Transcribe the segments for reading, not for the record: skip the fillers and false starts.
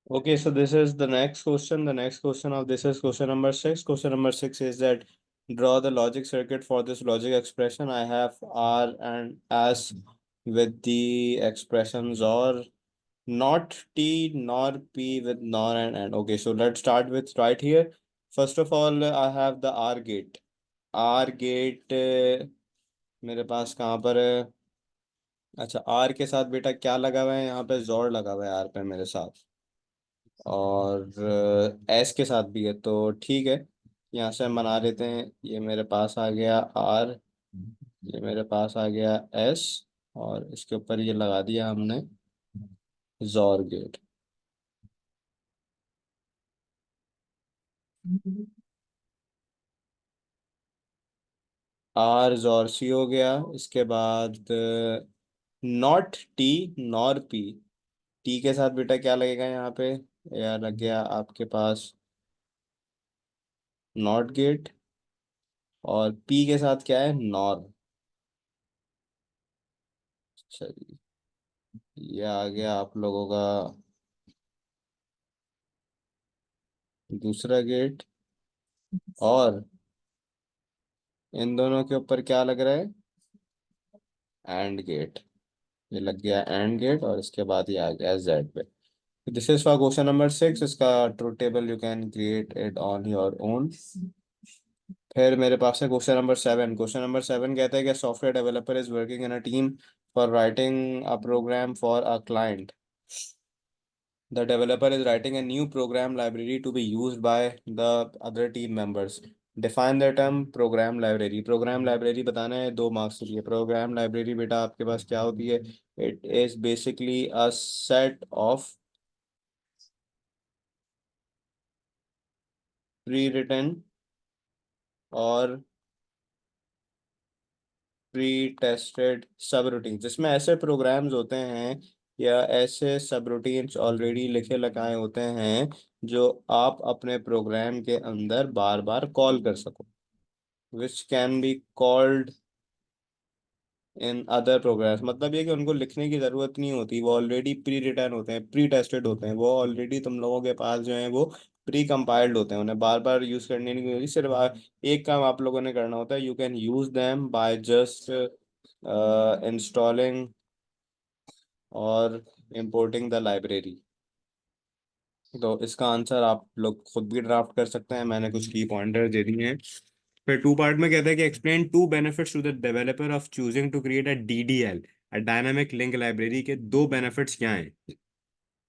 Okay, so this is the next question. The next question of this is question number six. Question number six is that draw the logic circuit for this logic expression. I have R and S with the expressions or not T nor P with nor and and. Okay, so let's start with right here. First of all, I have the R gate. R gate मेरे पास कहाँ पर है? अच्छा, are के साथ बेटा क्या लगा हुआ है? यहाँ पे जोड़ लगा हुआ है आर पे मेरे साथ, और एस के साथ भी है, तो ठीक है। यहाँ से हम बना लेते हैं। ये मेरे पास आ गया आर, ये मेरे पास आ गया एस, और इसके ऊपर ये लगा दिया हमने जॉर गेट। आर जॉर सी हो गया। इसके बाद not T nor P. T के साथ बेटा क्या लगेगा यहाँ पे? यार लग गया आपके पास नॉट गेट, और पी के साथ क्या है? नॉर। चलिए, ये आ गया आप लोगों का दूसरा गेट। और इन दोनों के ऊपर क्या लग रहा है? And gate. ये लग गया एंड गेट, और इसके बाद ये आ गया जेड पे। This is for question number six. इसका truth table you can create it on your own. फिर मेरे पास है question number seven. Question number seven कहता है कि software developer is working in a team for writing a program for a client. The developer is writing a new program library to be used by the other team members. Define the term program library. Program library बताना है 2 marks के लिए। program library बेटा आपके पास क्या होती है? It is basically a set of pre-written और प्री टेस्टेड सब रूटीन, जिसमें ऐसे प्रोग्राम्स होते हैं या ऐसे सब रूटीन्स ऑलरेडी लिखे लगाए होते हैं जो आप अपने प्रोग्राम के अंदर बार बार कॉल कर सको, which can be called in other programs. मतलब ये कि उनको लिखने की ज़रूरत नहीं होती, वो ऑलरेडी प्री रिटर्न होते हैं, प्री टेस्टेड होते हैं, वो ऑलरेडी तुम लोगों के पास जो है वो प्री कंपाइल्ड होते हैं, उन्हें बार बार यूज़ करने की होती। सिर्फ एक काम आप लोगों ने करना होता है, you can use them by just installing और इम्पोर्टिंग द लाइब्रेरी। तो इसका आंसर आप लोग खुद भी ड्राफ्ट कर सकते हैं, मैंने कुछ की पॉइंटर दे दिए हैं। फिर टू पार्ट में कहता है कि explain two benefits to the developer of choosing to create a DDL, a dynamic link library के 2 बेनिफिट्स क्या हैं?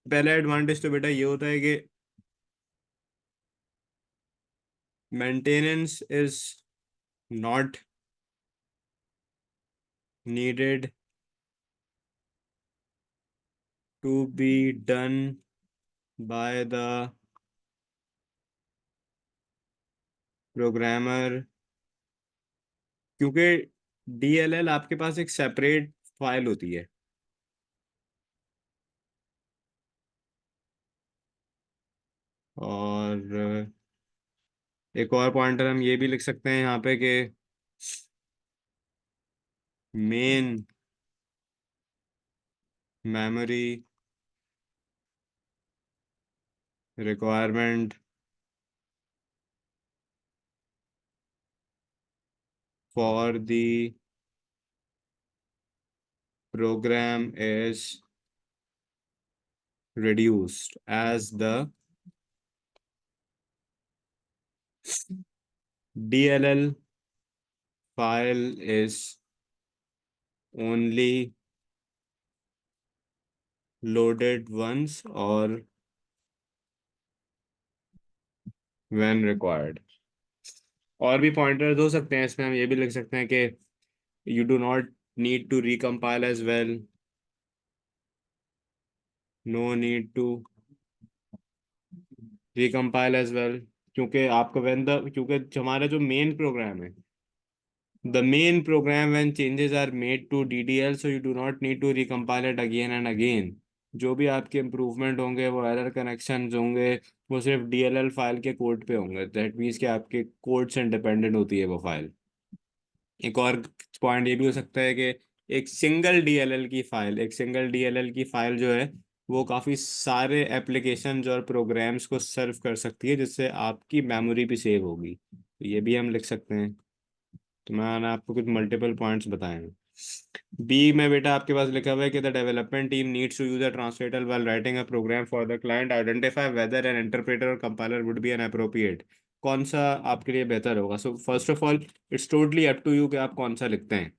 पहला एडवांटेज तो बेटा ये होता है कि maintenance is not needed to be done by the programmer, क्योंकि डीएलएल आपके पास एक सेपरेट फाइल होती है। और एक और पॉइंटर हम ये भी लिख सकते हैं यहाँ पे कि main memory requirement for the program is reduced as the DLL file is only loaded once or when required। और भी पॉइंटर्स हो सकते हैं इसमें, हम ये भी लिख सकते हैं कि you do not need to recompile as well, no need to recompile as well, क्योंकि आपका क्योंकि हमारा जो मेन प्रोग्राम है, the main program when changes are made to DDL, so you do not need to recompile it again and again। जो भी आपके improvement होंगे, वो एरर कनेक्शंस होंगे, वो सिर्फ डीएलएल फाइल के कोड पे होंगे। दैट मीन्स कि आपके कोड से इंडिपेंडेंट होती है वो फाइल। एक और पॉइंट ये भी हो सकता है कि एक सिंगल डीएलएल की फाइल जो है वो काफ़ी सारे एप्लीकेशंस और प्रोग्राम्स को सर्व कर सकती है, जिससे आपकी मेमोरी भी सेव होगी। तो ये भी हम लिख सकते हैं। तो मैंने आपको कुछ मल्टीपल पॉइंट्स बताए हैं। बी में बेटा आपके पास लिखा हुआ है कि the development team needs to use a translator while writing a program for the client, identify whether an interpreter or compiler would be an appropriate. कौन सा आपके लिए बेहतर होगा? So first of all, it's totally up to you कि आप कौन सा लिखते हैं।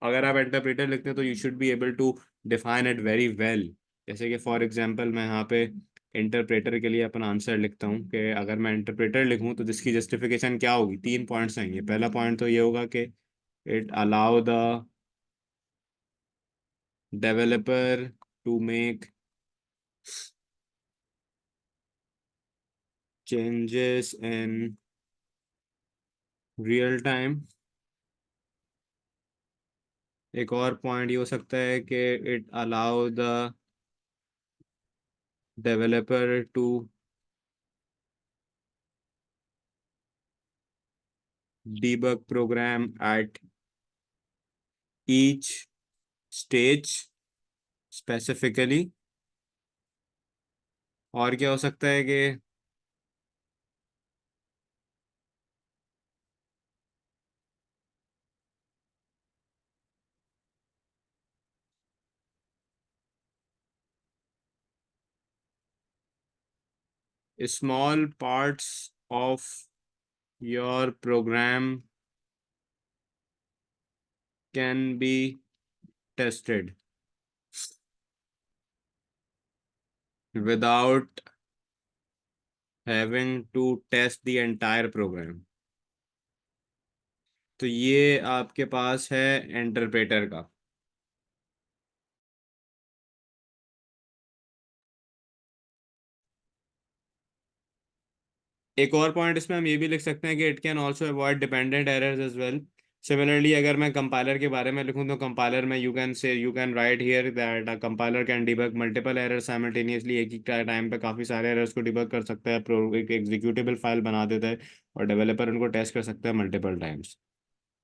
अगर आप इंटरप्रेटर लिखते हैं तो you should be able to define it very well. जैसे कि फॉर एग्जांपल मैं यहाँ पे इंटरप्रेटर के लिए अपना आंसर लिखता हूँ कि अगर मैं इंटरप्रेटर लिखूँ तो जिसकी जस्टिफिकेशन क्या होगी, 3 पॉइंट्स आएंगे। पहला पॉइंट तो ये होगा कि it allow the developer to make changes in real time। एक और पॉइंट ये हो सकता है कि it allow the developer to debug program at each stage specifically। और क्या हो सकता है कि small parts of your program can be tested without having to test the entire program। तो ये आपके पास है इंटरप्रेटर का। एक और पॉइंट इसमें हम ये भी लिख सकते हैं कि it can also avoid dependent errors as well. Similarly अगर मैं कंपाइलर के बारे में लिखूं तो कंपाइलर में you can write here that a compiler can debug multiple errors simultaneously. एक ही टाइम पे काफ़ी सारे एरर्स को डिबग कर सकता है, एक एग्जीक्यूटेबल फाइल बना देता है और डेवलपर उनको टेस्ट कर सकता है मल्टीपल टाइम्स।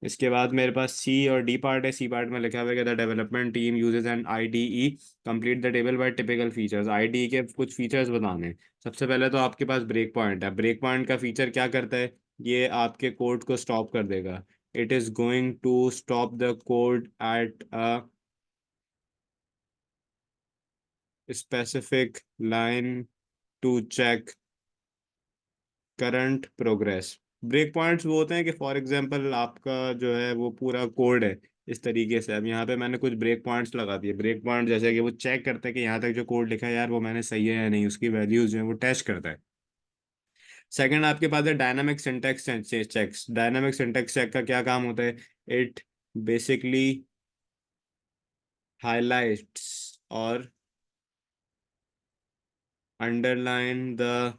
इसके बाद मेरे पास सी और डी पार्ट है। सी पार्ट में लिखा हुआ है कि the development team uses an IDE complete the table by typical features. IDE के कुछ फीचर्स बताने हैं। सबसे पहले तो आपके पास ब्रेक पॉइंट है। ब्रेक पॉइंट का फीचर क्या करता है? ये आपके कोड को स्टॉप कर देगा। It is going to stop the code at a specific line to check current progress. Break points वो होते हैं कि फॉर एग्जांपल आपका जो है वो पूरा कोड है इस तरीके से। अब यहाँ पे मैंने कुछ ब्रेक पॉइंट्स लगा दिए। ब्रेक पॉइंट जैसे कि वो चेक करता है कि यहाँ तक जो कोड लिखा है यार वो मैंने सही है या नहीं, उसकी वैल्यूज जो है वो टेस्ट करता है। सेकंड आपके पास है dynamic syntax checks. Dynamic syntax check का क्या काम होता है? इट बेसिकली हाईलाइट्स और underline the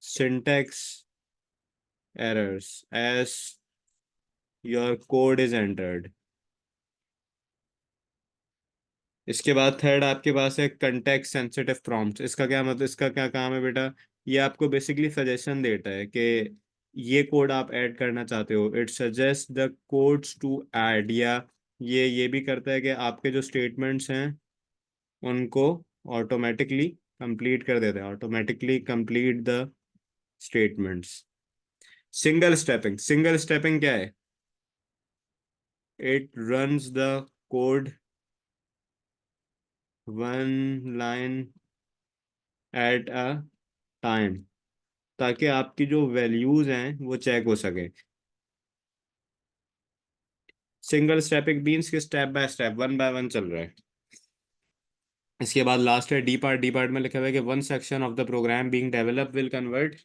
syntax errors as your code is entered। इसके बाद थर्ड आपके पास है कंटेक्स्ट सेंसिटिव प्रॉम्प्ट। इसका क्या मतलब, इसका क्या काम है बेटा? ये आपको बेसिकली सजेशन देता है कि ये कोड आप ऐड करना चाहते हो। It suggest the codes to add, या ये भी करता है कि आपके जो स्टेटमेंट्स हैं उनको ऑटोमेटिकली कंप्लीट कर देता है। Automatically complete the statements. Single stepping. Single stepping क्या है? It runs the code one line at a time, ताकि आपकी जो वैल्यूज हैं वो चेक हो सके। सिंगल स्टेपिंग मीन्स कि step by step, one by one चल रहा है। इसके बाद लास्ट है डी पार्ट। डी पार्ट में लिखा हुआ है कि one section of the program being developed will convert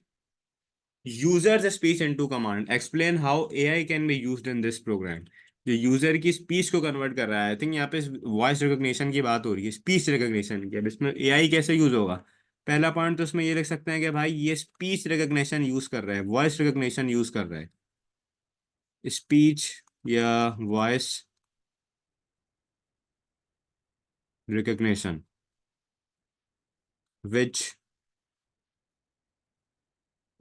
users speech into command, explain how AI can be used in this program. जो यूजर की स्पीच को कन्वर्ट कर रहा है, आई थिंक यहाँ पे वॉइस रिकॉग्निशन की बात हो रही है, स्पीच रिकॉग्निशन की। अब इसमें एआई कैसे यूज होगा? पहला पॉइंट तो इसमें ये लिख सकते हैं कि भाई ये स्पीच रिकॉग्निशन यूज कर रहा है, वॉइस रिकॉग्निशन यूज कर रहा है। स्पीच या voice recognition which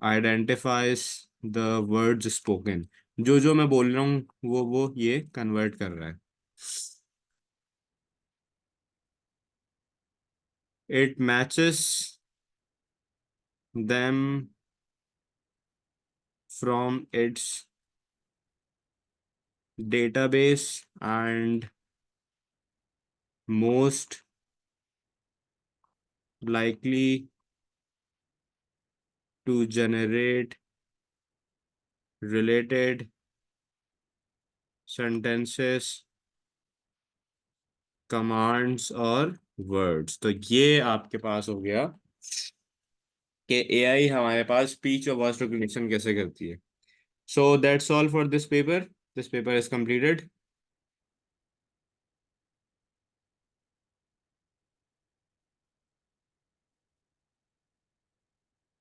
identifies the words spoken. जो जो मैं बोल रहा हूँ वो ये कन्वर्ट कर रहा है। It matches them from its database and most likely to generate related sentences, commands और वर्ड्स। तो ये आपके पास हो गया कि एआई हमारे पास स्पीच और वॉइस रिकग्निशन कैसे करती है। So that's all for this paper. This paper is completed.